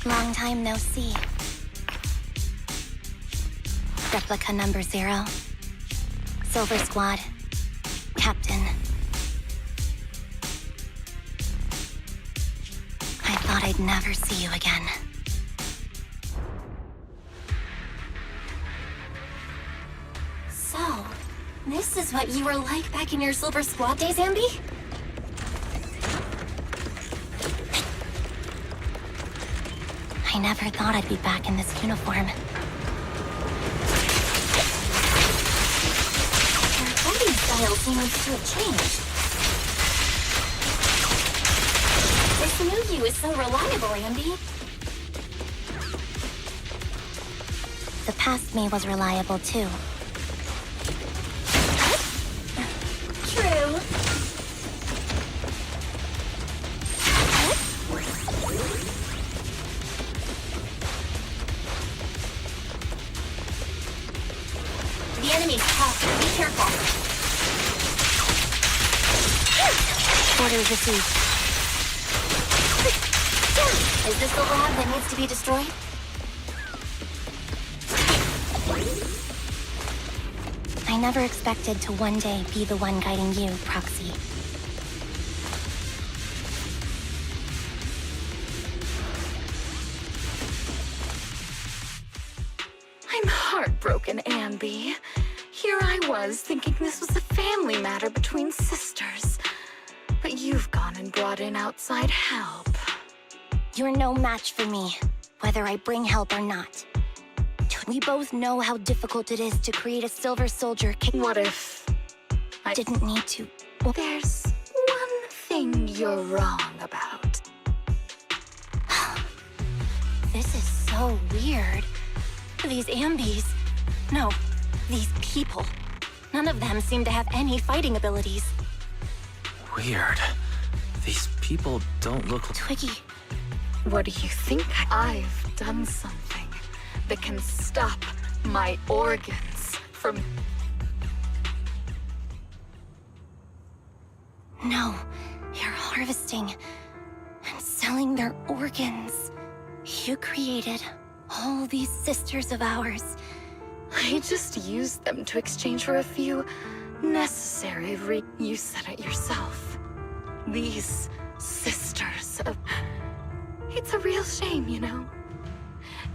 Long time no see. Replica number 0. Silver Squad. Captain. I thought I'd never see you again. So, this is what you were like back in your Silver Squad days, Anby? I never thought I'd be back in this uniform. Your fighting style seems to have changed. This new you is so reliable, Anby. The past me was reliable too. True. The enemy's tough. Be careful. Orders received. Is this the lab that needs to be destroyed? I never expected to one day be the one guiding you, Proxy. I'm heartbroken, Anby. Here I was, thinking this was a family matter between sisters. But you've gone and brought in outside help. You're no match for me, whether I bring help or not. We both know how difficult it is to create a Silver Soldier. What if I Didn't need to. There's one thing you're wrong about. This is so weird. These Ambys. No, these people. None of them seem to have any fighting abilities. Weird. These people don't look like... Twiggy, What do you think? I've done something that can stop my organs from... no. You're harvesting and selling their organs. You created all these sisters of ours. I just used them to exchange for a few necessary You said it yourself. These sisters of... It's a real shame, you know?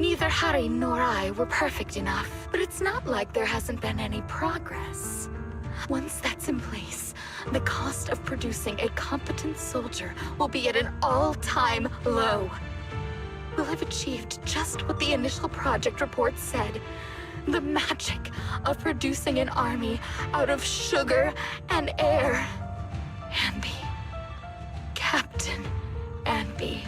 Neither Harry nor I were perfect enough, but it's not like there hasn't been any progress. Once that's in place, the cost of producing a competent soldier will be at an all-time low. We'll have achieved just what the initial project report said. The magic of producing an army out of sugar and air. Anby. Captain Anby.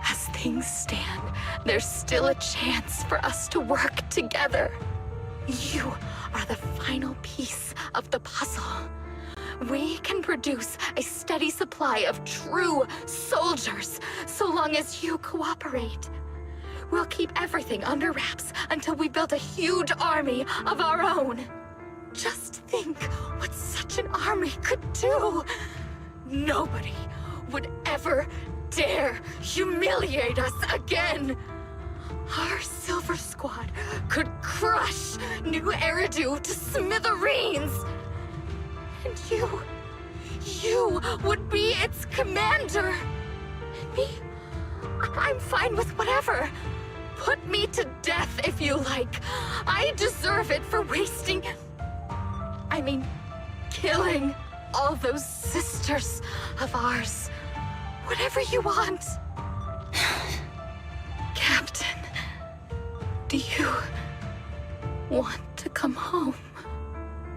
As things stand, there's still a chance for us to work together. You are the final piece of the puzzle. We can produce a steady supply of true soldiers so long as you cooperate. We'll keep everything under wraps until we build a huge army of our own. Just think what such an army could do. Nobody would ever dare humiliate us again. Our Silver Squad could crush New Eridu to smithereens. And you would be its commander. And me, I'm fine with whatever. Put me to death if you like. I deserve it for killing all those sisters of ours. Whatever you want. Captain, do you want to come home?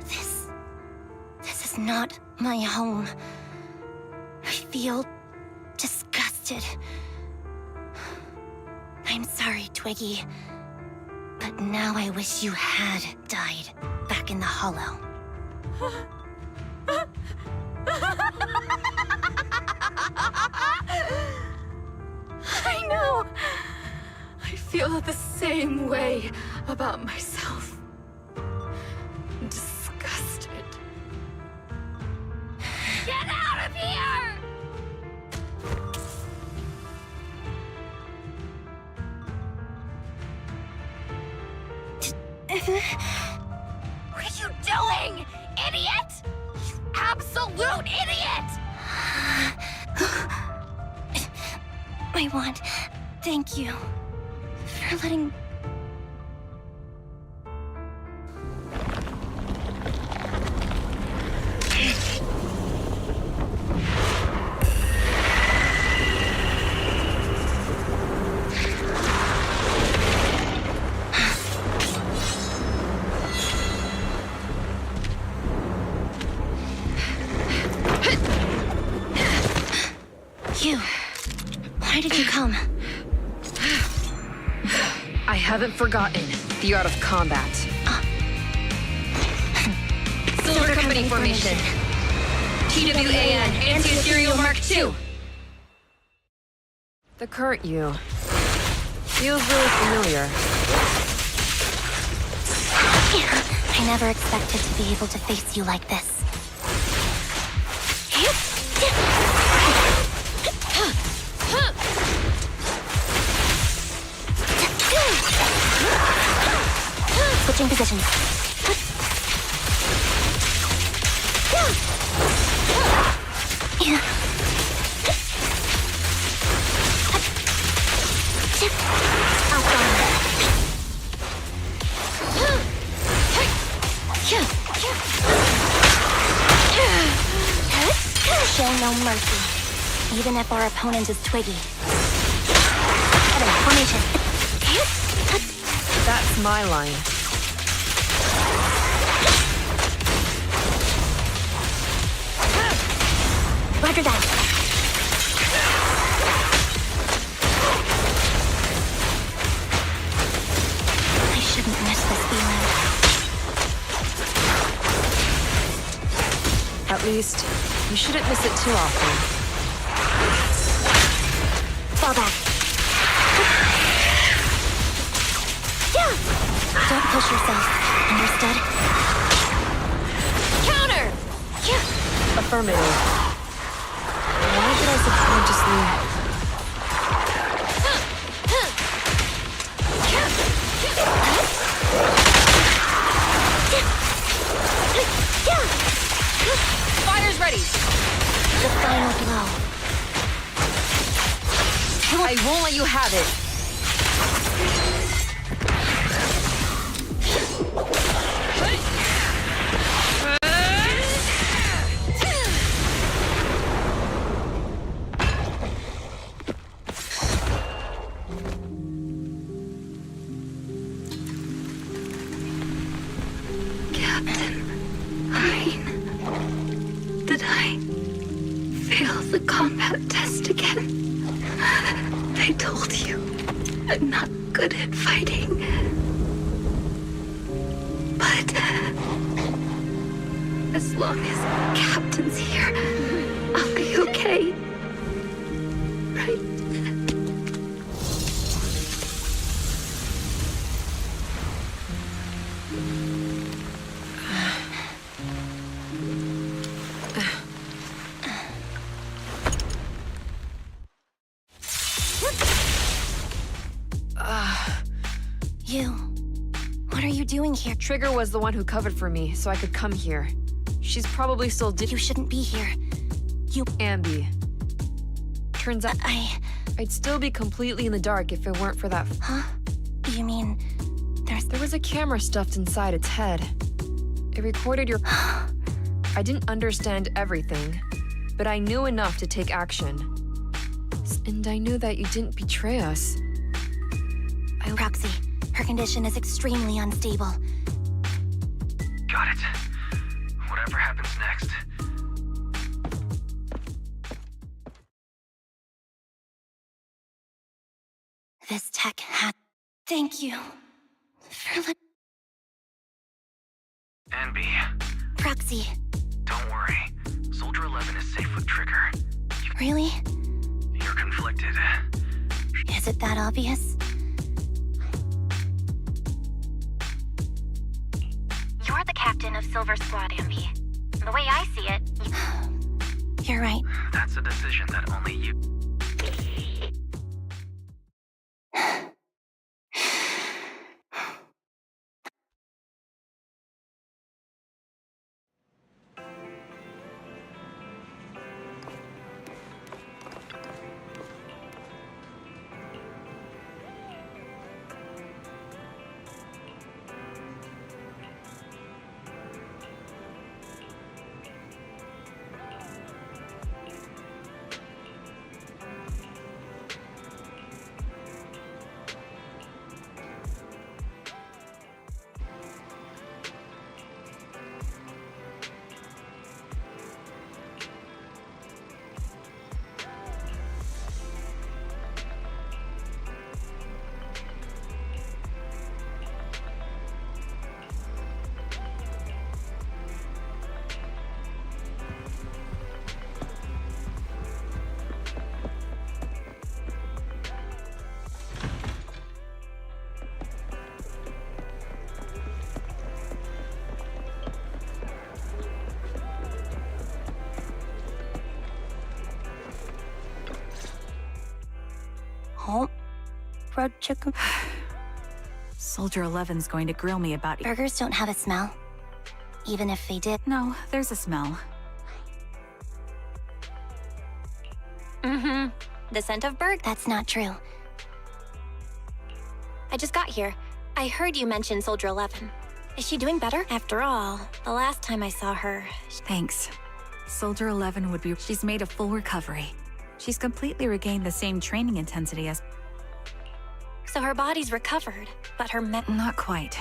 This is not my home. I feel disgusted. I'm sorry, Twiggy. But now I wish you had died back in the Hollow. I know. I feel the same way about myself. Disgusted. Get out of here! What are you doing, idiot? You absolute idiot! I want... Thank you for letting... You. Why did you come? I haven't forgotten the art of combat. Silver Company formation. TWAN, Anti-Ethereal Mark II. The current you feels really familiar. I never expected to be able to face you like this. Switching positions. Show no mercy, even if our opponent is Twiggy. Formation. That's my line. Roger that. I shouldn't miss this feeling. At least, you shouldn't miss it too often. Fall back. Don't push yourself. Understood? Counter! Affirmative. Why did I subconsciously... Fire's ready! The final blow. I won't let you have it. Captain, did I fail the combat test again? They told you I'm not good at fighting. But as long as Captain's here, I'll be okay. Right? What are you doing here? Trigger was the one who covered for me, so I could come here. She's probably still You shouldn't be here. Anby. Turns out I'd still be completely in the dark if it weren't for that. Huh? You mean There was a camera stuffed inside its head. It recorded your... I didn't understand everything, but I knew enough to take action. And I knew that you didn't betray us. Roxy, her condition is extremely unstable. Got it. Whatever happens next. This tech had... Thank you. For Anby, Roxy, don't worry. Soldier 11 is safe with Trigger. really? You're conflicted. Is it that obvious? You're the captain of Silver Squad, Anby. The way I see it, You're right. That's a decision that only you... Oh, fried chicken. Soldier 11's going to grill me about... Burgers don't have a smell. Even if they did. No, there's a smell. Mm-hmm. The scent of bird? That's not true. I just got here. I heard you mention Soldier 11. Is she doing better? After all, the last time I saw her... Thanks. Soldier 11 would be... She's made a full recovery. She's completely regained the same training intensity as... So her body's recovered, but her Not quite.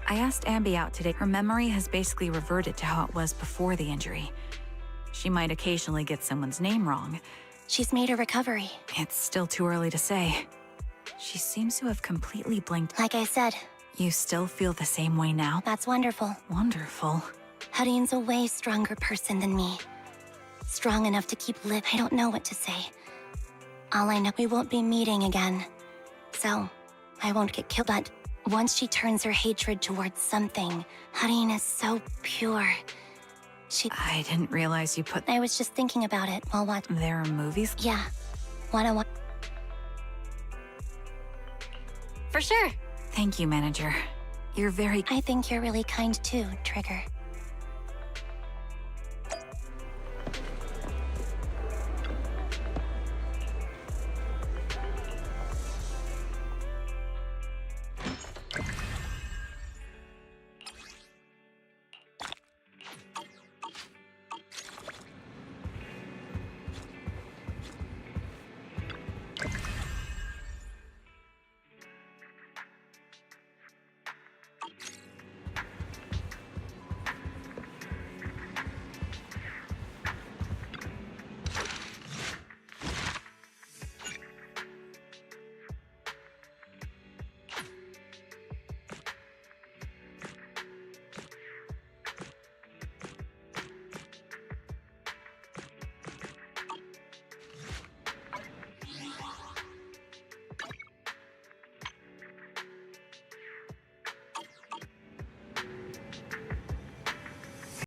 I asked Anby out today. Her memory has basically reverted to how it was before the injury. She might occasionally get someone's name wrong. She's made a recovery. It's still too early to say. She seems to have completely blinked. Like I said, You still feel the same way now? that's wonderful. Wonderful. Hudion's a way stronger person than me. Strong enough to keep living. I don't know what to say. All I know, we won't be meeting again. So, I won't get killed, but once she turns her hatred towards something, Hudion is so pure. I didn't realize you put... I was just thinking about it while watching. There are movies? Yeah. Wanna watch? For sure. Thank you, manager. You're very... I think you're really kind too, Trigger.